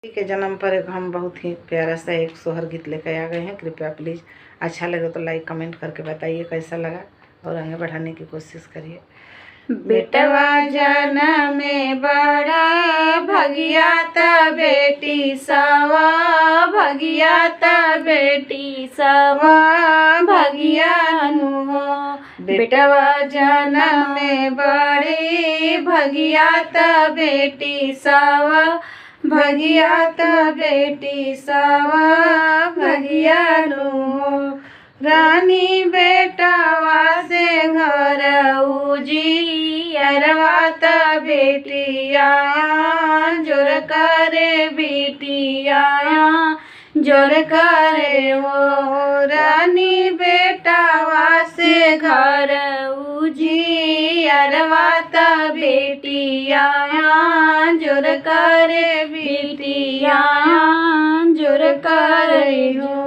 के जन्म पर एक हम बहुत ही प्यारा सा एक सोहर गीत लेकर आ गए हैं। कृपया प्लीज़ अच्छा लगे तो लाइक कमेंट करके बताइए कैसा लगा और आगे बढ़ाने की कोशिश करिए। बेटवा जाना में बड़ा भगिया ता बेटी सवा, भगिया ता बेटी सवा भगिया नु हो। बेटवा जाना में बड़ी भगिया ता बेटी सवा, भगिया ता बेटी सवा भगिया नु हो। रानी बेटावा से घर उजियरवा ता बेटिया जोर करे बेटिया जोर करे वो। रानी बेटावा से घर उजियरवा ता बेटिया जोर करे बेटिया जोर करे हो।